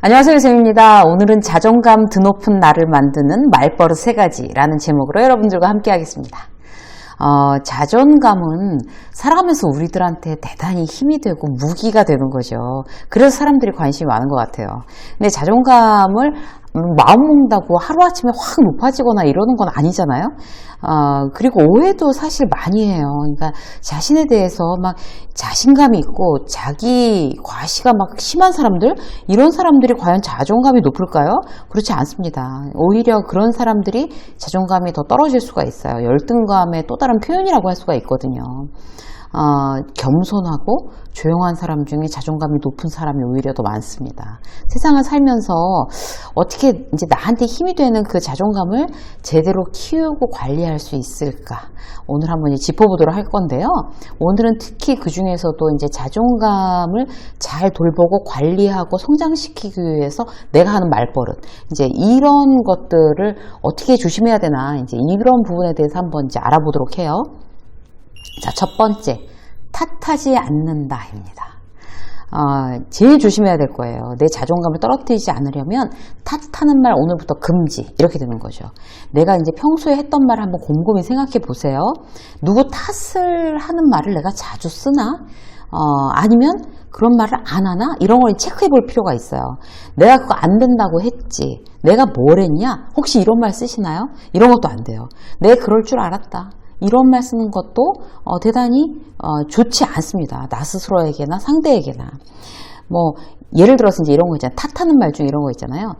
안녕하세요, 쌤입니다. 오늘은 자존감 드높은 나를 만드는 말버릇 3가지라는 제목으로 여러분들과 함께 하겠습니다. 자존감은 살아가면서 우리들한테 대단히 힘이 되고 무기가 되는 거죠. 그래서 사람들이 관심이 많은 것 같아요. 근데 자존감을 마음먹는다고 하루아침에 확 높아지거나 이러는 건 아니잖아요. 그리고 오해도 사실 많이 해요. 그러니까 자신에 대해서 막 자신감이 있고 자기 과시가 막 심한 사람들, 이런 사람들이 과연 자존감이 높을까요? 그렇지 않습니다. 오히려 그런 사람들이 자존감이 더 떨어질 수가 있어요. 열등감의 또 다른 표현이라고 할 수가 있거든요. 겸손하고 조용한 사람 중에 자존감이 높은 사람이 오히려 더 많습니다. 세상을 살면서 어떻게 이제 나한테 힘이 되는 그 자존감을 제대로 키우고 관리할 수 있을까? 오늘 한번 짚어보도록 할 건데요. 오늘은 특히 그 중에서도 이제 자존감을 잘 돌보고 관리하고 성장시키기 위해서 내가 하는 말버릇, 이제 이런 것들을 어떻게 조심해야 되나, 이제 이런 부분에 대해서 한번 이제 알아보도록 해요. 자, 첫 번째, 탓하지 않는다입니다. 제일 조심해야 될 거예요. 내 자존감을 떨어뜨리지 않으려면 탓하는 말 오늘부터 금지, 이렇게 되는 거죠. 내가 이제 평소에 했던 말을 한번 곰곰이 생각해 보세요. 누구 탓을 하는 말을 내가 자주 쓰나? 아니면 그런 말을 안 하나? 이런 걸 체크해 볼 필요가 있어요. 내가 그거 안 된다고 했지, 내가 뭘 했냐? 혹시 이런 말 쓰시나요? 이런 것도 안 돼요. 내가 그럴 줄 알았다, 이런 말 쓰는 것도 대단히 좋지 않습니다. 나 스스로에게나 상대에게나. 뭐 예를 들어서 이제 이런 거 있잖아요. 탓하는 말 중에 이런 거 있잖아요.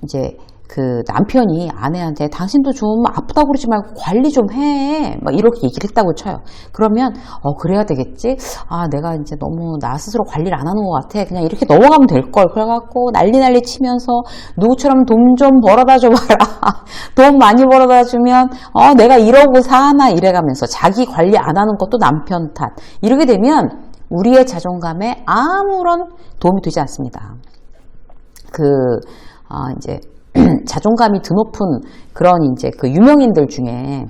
이제 그 남편이 아내한테 당신도 좀 아프다고 그러지 말고 관리 좀 해, 막 이렇게 얘기를 했다고 쳐요. 그러면 그래야 되겠지, 내가 이제 너무 나 스스로 관리를 안 하는 것 같아, 그냥 이렇게 넘어가면 될 걸, 그래갖고 난리 치면서 누구처럼 돈 좀 벌어다 줘봐라 돈 많이 벌어다 주면 내가 이러고 사나, 이래가면서 자기 관리 안 하는 것도 남편 탓, 이렇게 되면 우리의 자존감에 아무런 도움이 되지 않습니다. 이제 자존감이 드높은 그런 이제 그 유명인들 중에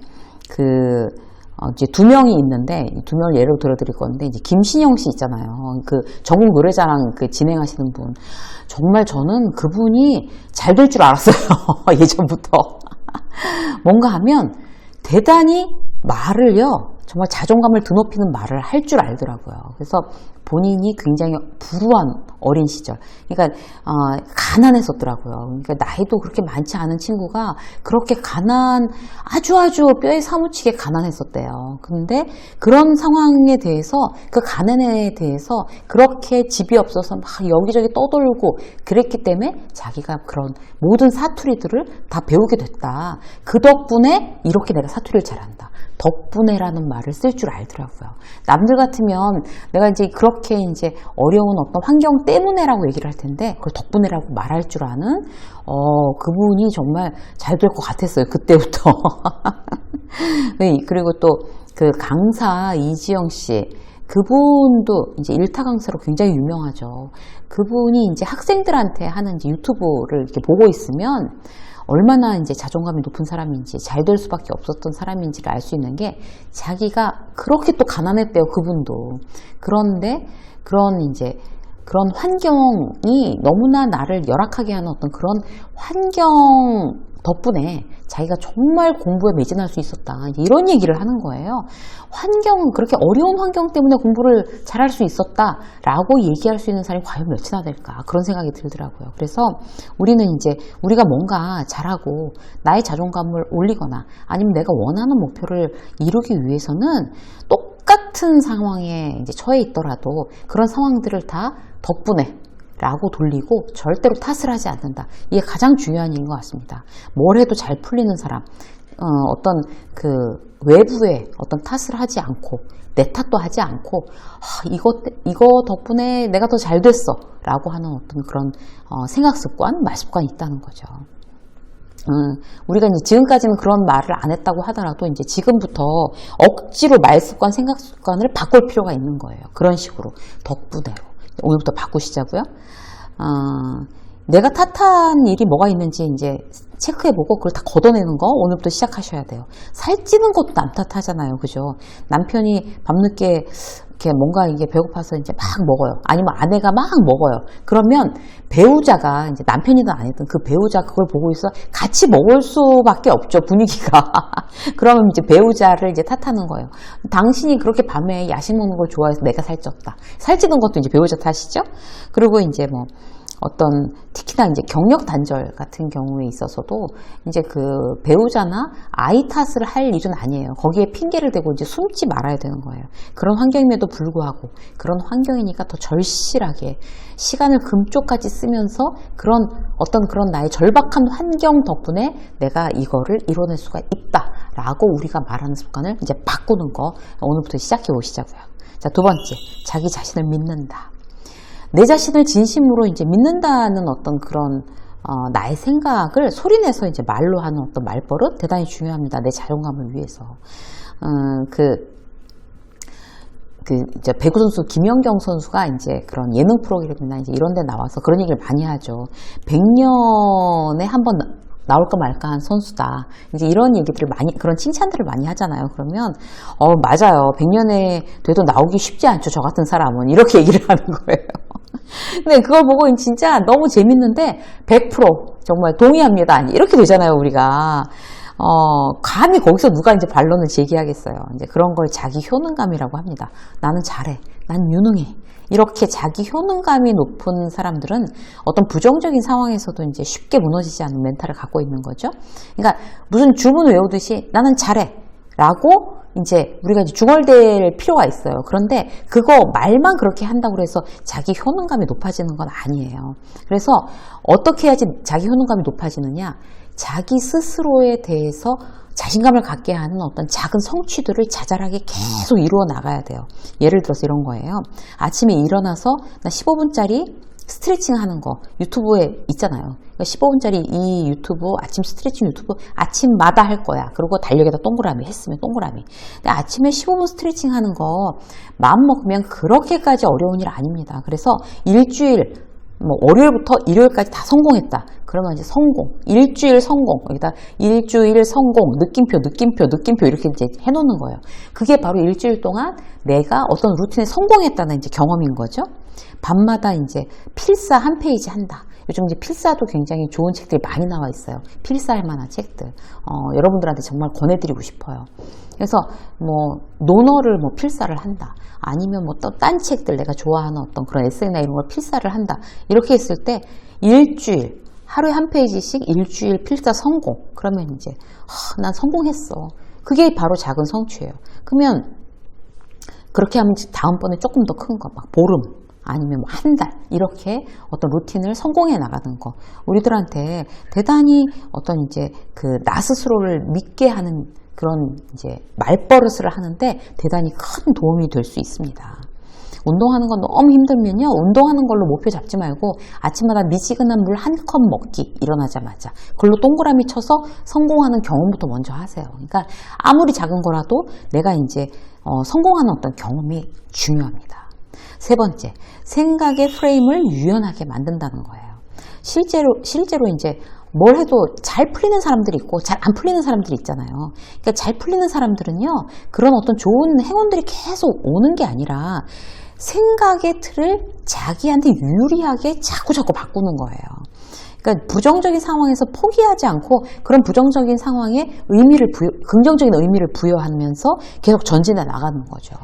이제 2명이 있는데, 2명을 예로 들어드릴 건데, 이제 김신영 씨 있잖아요. 그 전국 노래자랑 그 진행하시는 분. 정말 저는 그분이 잘 될 줄 알았어요. 예전부터. 뭔가 하면 대단히 말을요, 정말 자존감을 드높이는 말을 할 줄 알더라고요. 그래서 본인이 굉장히 불우한 어린 시절, 그러니까 가난했었더라고요. 그러니까 나이도 그렇게 많지 않은 친구가 그렇게 아주 뼈에 사무치게 가난했었대요. 근데 그런 상황에 대해서, 그 가난에 대해서 그렇게 집이 없어서 막 여기저기 떠돌고 그랬기 때문에 자기가 그런 모든 사투리들을 다 배우게 됐다. 그 덕분에 이렇게 내가 사투리를 잘한다, 덕분에라는 말을 쓸 줄 알더라고요. 남들 같으면 내가 이제 그렇게 이제 어려운 어떤 환경 때문에라고 얘기를 할 텐데, 그걸 덕분에라고 말할 줄 아는 그분이 정말 잘 될 것 같았어요, 그때부터. 그리고 또 그 강사 이지영 씨, 그분도 이제 일타 강사로 굉장히 유명하죠. 그분이 이제 학생들한테 하는 이제 유튜브를 이렇게 보고 있으면 얼마나 이제 자존감이 높은 사람인지, 잘 될 수밖에 없었던 사람인지를 알 수 있는 게, 자기가 그렇게 또 가난했대요, 그분도. 그런데 그런 환경이 너무나 나를 열악하게 하는 어떤 그런 환경 덕분에 자기가 정말 공부에 매진할 수 있었다, 이런 얘기를 하는 거예요. 그렇게 어려운 환경 때문에 공부를 잘할 수 있었다라고 얘기할 수 있는 사람이 과연 몇이나 될까, 그런 생각이 들더라고요. 그래서 우리가 뭔가 잘하고 나의 자존감을 올리거나 아니면 내가 원하는 목표를 이루기 위해서는 똑같은 상황에 이제 처해 있더라도 그런 상황들을 다 덕분에 라고 돌리고 절대로 탓을 하지 않는다. 이게 가장 중요한 일인 것 같습니다. 뭘 해도 잘 풀리는 사람, 어떤 그 외부의 어떤 탓을 하지 않고, 내 탓도 하지 않고, 이거 덕분에 내가 더 잘 됐어 라고 하는 어떤 그런 생각 습관, 말 습관이 있다는 거죠. 우리가 이제 지금까지는 그런 말을 안 했다고 하더라도 이제 지금부터 억지로 말 습관, 생각 습관을 바꿀 필요가 있는 거예요. 그런 식으로 덕분에로 오늘부터 바꾸시자고요. 내가 탓한 일이 뭐가 있는지 이제 체크해보고 그걸 다 걷어내는 거 오늘부터 시작하셔야 돼요. 살찌는 것도 남 탓하잖아요, 그죠? 남편이 밤늦게 이렇게 뭔가 이게 배고파서 이제 막 먹어요. 아니면 아내가 막 먹어요. 그러면 배우자가 이제 남편이든 아니든 그 배우자 그걸 보고 있어 같이 먹을 수밖에 없죠. 분위기가. 그러면 이제 배우자를 이제 탓하는 거예요. 당신이 그렇게 밤에 야식 먹는 걸 좋아해서 내가 살쪘다. 살찌는 것도 이제 배우자 탓이죠. 그리고 이제 뭐 어떤 특히나 이제 경력 단절 같은 경우에 있어서도 이제 그 배우자나 아이 탓을 할 일은 아니에요. 거기에 핑계를 대고 이제 숨지 말아야 되는 거예요. 그런 환경임에도 불구하고 그런 환경이니까 더 절실하게 시간을 금쪽같이 쓰면서 그런 어떤 그런 나의 절박한 환경 덕분에 내가 이거를 이뤄낼 수가 있다라고 우리가 말하는 습관을 이제 바꾸는 거 오늘부터 시작해 보시자고요. 자, 두 번째, 자기 자신을 믿는다. 내 자신을 진심으로 이제 믿는다는 어떤 그런 나의 생각을 소리내서 이제 말로 하는 어떤 말버릇 대단히 중요합니다. 내 자존감을 위해서. 이제 배구 선수 김연경 선수가 이제 그런 예능 프로그램이나 이제 이런 데 나와서 그런 얘기를 많이 하죠. 100년에 한 번 나올까 말까 한 선수다. 이제 이런 얘기들을 많이, 그런 칭찬들을 많이 하잖아요. 그러면, 맞아요. 100년에 돼도 나오기 쉽지 않죠. 저 같은 사람은. 이렇게 얘기를 하는 거예요. 근데 그걸 보고 진짜 너무 재밌는데, 100% 정말 동의합니다. 이렇게 되잖아요, 우리가. 감히 거기서 누가 이제 반론을 제기하겠어요. 이제 그런 걸 자기 효능감이라고 합니다. 나는 잘해. 난 유능해. 이렇게 자기 효능감이 높은 사람들은 어떤 부정적인 상황에서도 이제 쉽게 무너지지 않는 멘탈을 갖고 있는 거죠. 그러니까 무슨 주문 외우듯이 나는 잘해. 라고 이제 우리가 이제 중얼댈 필요가 있어요. 그런데 그거 말만 그렇게 한다고 해서 자기 효능감이 높아지는 건 아니에요. 그래서 어떻게 해야지 자기 효능감이 높아지느냐? 자기 스스로에 대해서 자신감을 갖게 하는 어떤 작은 성취들을 자잘하게 계속 이루어 나가야 돼요. 예를 들어서 이런 거예요. 아침에 일어나서 나 15분짜리 스트레칭 하는 거 유튜브에 있잖아요. 그러니까 15분짜리 이 유튜브 아침 스트레칭 유튜브 아침마다 할 거야. 그리고 달력에다 동그라미 했으면 동그라미. 근데 아침에 15분 스트레칭 하는 거 마음 먹으면 그렇게까지 어려운 일 아닙니다. 그래서 일주일 뭐 월요일부터 일요일까지 다 성공했다. 그러면 이제 성공, 일주일 성공, 여기다 일주일 성공, 느낌표 이렇게 이제 해놓는 거예요. 그게 바로 일주일 동안 내가 어떤 루틴에 성공했다는 이제 경험인 거죠. 밤마다 이제 필사 한 페이지 한다. 요즘 이제 필사도 굉장히 좋은 책들이 많이 나와 있어요. 필사할 만한 책들. 여러분들한테 정말 권해드리고 싶어요. 그래서 뭐 논어를 뭐 필사를 한다. 아니면 뭐 또 딴 책들 내가 좋아하는 어떤 그런 에세이나 이런 걸 필사를 한다. 이렇게 했을 때 일주일 하루에 한 페이지씩 일주일 필사 성공. 그러면 이제 난 성공했어. 그게 바로 작은 성취예요. 그러면 그렇게 하면 다음번에 조금 더 큰 거 막 보름 아니면 한 달 이렇게 어떤 루틴을 성공해 나가는 거 우리들한테 대단히 어떤 이제 그 나 스스로를 믿게 하는 그런 이제 말버릇을 하는데 대단히 큰 도움이 될 수 있습니다. 운동하는 건 너무 힘들면요. 운동하는 걸로 목표 잡지 말고 아침마다 미지근한 물 한 컵 먹기 일어나자마자 그걸로 동그라미 쳐서 성공하는 경험부터 먼저 하세요. 그러니까 아무리 작은 거라도 내가 이제 성공하는 어떤 경험이 중요합니다. 세 번째, 생각의 프레임을 유연하게 만든다는 거예요. 실제로 이제 뭘 해도 잘 풀리는 사람들이 있고 잘 안 풀리는 사람들이 있잖아요. 그러니까 잘 풀리는 사람들은요. 그런 어떤 좋은 행운들이 계속 오는 게 아니라 생각의 틀을 자기한테 유리하게 자꾸자꾸 바꾸는 거예요. 그러니까 부정적인 상황에서 포기하지 않고 그런 부정적인 상황에 긍정적인 의미를 부여하면서 계속 전진해 나가는 거죠.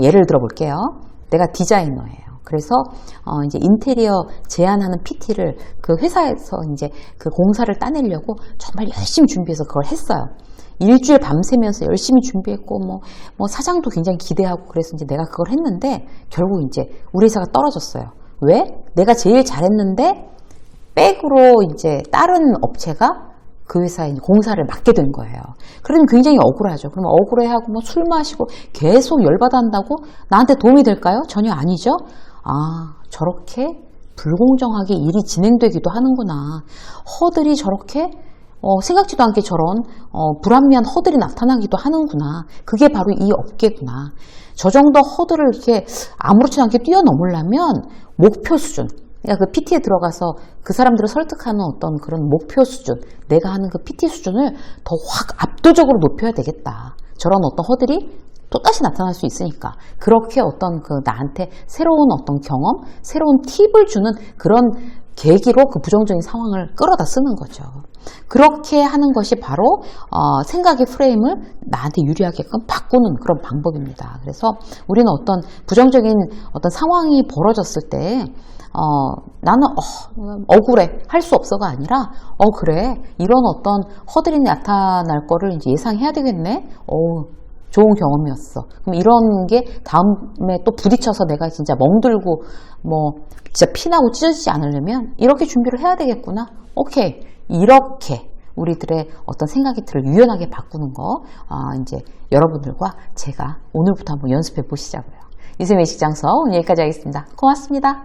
예를 들어 볼게요. 내가 디자이너예요. 그래서 이제 인테리어 제안하는 PT를 그 회사에서 이제 그 공사를 따내려고 정말 열심히 준비해서 그걸 했어요. 일주일 밤새면서 열심히 준비했고 뭐 사장도 굉장히 기대하고 그래서 이제 내가 그걸 했는데 결국 이제 우리 회사가 떨어졌어요. 왜? 내가 제일 잘했는데 백으로 이제 다른 업체가 그 회사에 공사를 맡게 된 거예요. 그러면 굉장히 억울하죠. 그러면 억울해하고 뭐 술 마시고 계속 열받아 한다고 나한테 도움이 될까요? 전혀 아니죠. 저렇게 불공정하게 일이 진행되기도 하는구나. 허들이 저렇게 생각지도 않게 저런 불합리한 허들이 나타나기도 하는구나. 그게 바로 이 업계구나. 저 정도 허들을 이렇게 아무렇지 않게 뛰어넘으려면 목표 수준, 그러니까 그 PT에 들어가서 그 사람들을 설득하는 어떤 그런 목표 수준, 내가 하는 그 PT 수준을 더 확 압도적으로 높여야 되겠다. 저런 어떤 허들이 또다시 나타날 수 있으니까 그렇게 어떤 그 나한테 새로운 어떤 경험, 새로운 팁을 주는 그런 계기로 그 부정적인 상황을 끌어다 쓰는 거죠. 그렇게 하는 것이 바로 생각의 프레임을 나한테 유리하게끔 바꾸는 그런 방법입니다. 그래서 우리는 어떤 부정적인 어떤 상황이 벌어졌을 때 나는 억울해 할 수 없어가 아니라 그래 이런 어떤 허들이 나타날 거를 이제 예상해야 되겠네. 좋은 경험이었어. 그럼 이런 게 다음에 또 부딪혀서 내가 진짜 멍들고 뭐 진짜 피나고 찢어지지 않으려면 이렇게 준비를 해야 되겠구나. 오케이. 이렇게 우리들의 어떤 생각의 틀을 유연하게 바꾸는 거 이제 여러분들과 제가 오늘부터 한번 연습해 보시자고요. 이세미의 식장서 오늘 여기까지 하겠습니다. 고맙습니다.